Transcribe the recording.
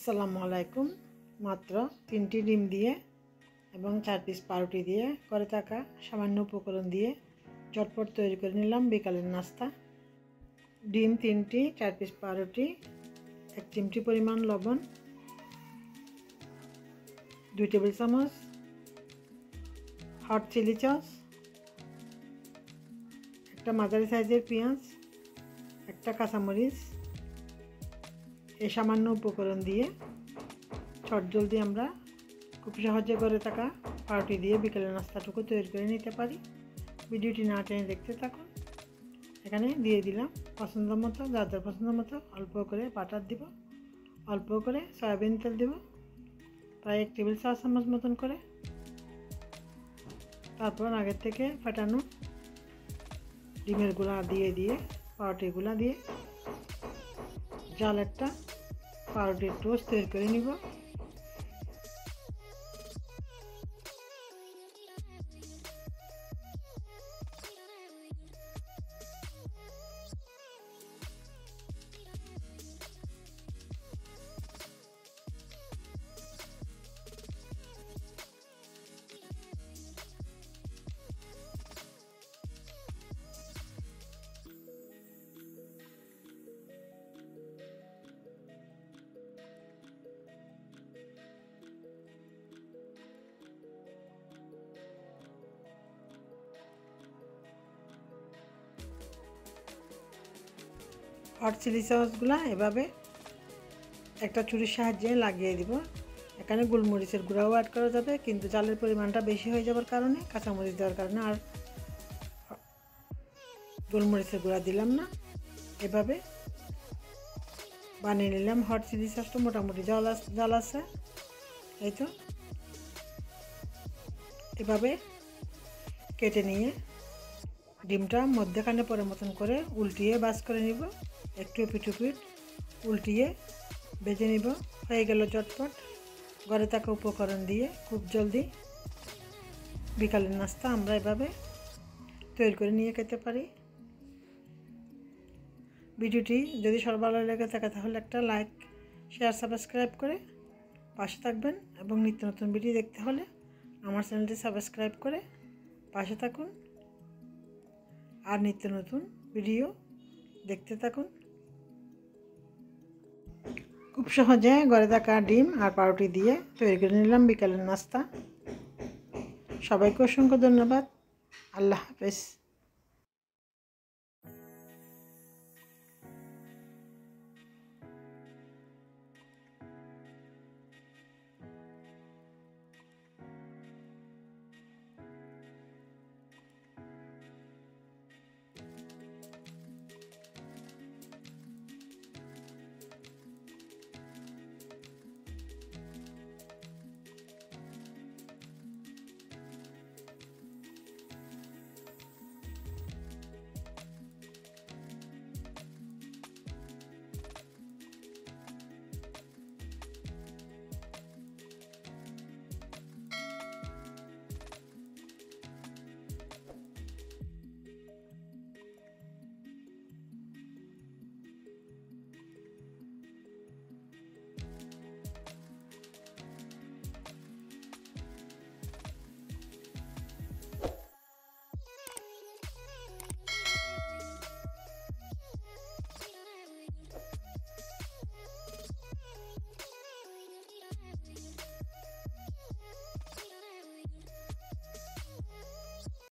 আসসালামু আলাইকুম। মাত্র 3টি ডিম দিয়ে এবং 4 পিস পাউরুটি দিয়ে করে থাকা সামান্য উপকরণ দিয়ে ঝটপট তৈরি করে নিলাম বিকালের নাস্তা। ডিম 3টি, 4 পিস পাউরুটি, 1 চিমটি পরিমাণ লবণ, 2 টেবিল চামচ হট চিলি সস, একটা মাঝারি সাইজের পেঁয়াজ, একটা কাঁচামরিচ। এই সামান্য উপকরণ দিয়ে চটজলদি আমরা খুব সহজে করে থাকা পাউরুটি দিয়ে বিকেলের নাস্তাটুকু তৈরি করে নিতে পারি। ভিডিওটি না টেনে দেখতে থাকুন। এখানে দিয়ে দিলাম পছন্দ মতো, যার যার পছন্দ মতো অল্প করে বাটার দিব, অল্প করে সয়াবিন তেল দিব, প্রায় 1 টেবিল চা চামচ মতন করে। তারপর আগের থেকে ফাটানো ডিমের গুঁড়া দিয়ে পাউরুটির গুঁড়া দিয়ে জাল একটা পাউরুটির টোস্ট তৈরি করে নিব। হট চিলি সসগুলো এভাবে একটা ছুরির সাহায্যে লাগিয়ে দিব। এখানে গোলমরিচের গুঁড়াও অ্যাড করা যাবে, কিন্তু জালের পরিমাণটা বেশি হয়ে যাওয়ার কারণে, কাঁচামরিচ দেওয়ার কারণে আর গোলমরিচের গুঁড়া দিলাম না। এভাবে বানিয়ে নিলাম হট চিলি সসটা। মোটামুটি জাল আছে, এই তো। এভাবে কেটে নিয়ে ডিমটা মধ্যখানে পরে মতন করে উল্টিয়ে ভাজ করে নিব। একটু এপিট ওপিট উল্টিয়ে ভেজে নিব। হয়ে গেল ঝটপট ঘরে থাকা উপকরণ দিয়ে খুব জলদি বিকালের নাস্তা আমরা এভাবে তৈরি করে নিয়ে খেতে পারি। ভিডিওটি যদি সবার ভালো লেগে থাকে তাহলে একটা লাইক, শেয়ার, সাবস্ক্রাইব করে পাশে থাকবেন, এবং নিত্য নতুন ভিডিও দেখতে হলে আমার চ্যানেলটি সাবস্ক্রাইব করে পাশে থাকুন আর নিত্য নতুন ভিডিও দেখতে থাকুন। খুব সহজে ঘরে থাকা ডিম আর পাউরুটি দিয়ে তৈরি করে নিলাম বিকালের নাস্তা। সবাইকে অসংখ্য ধন্যবাদ। আল্লাহ হাফেজ।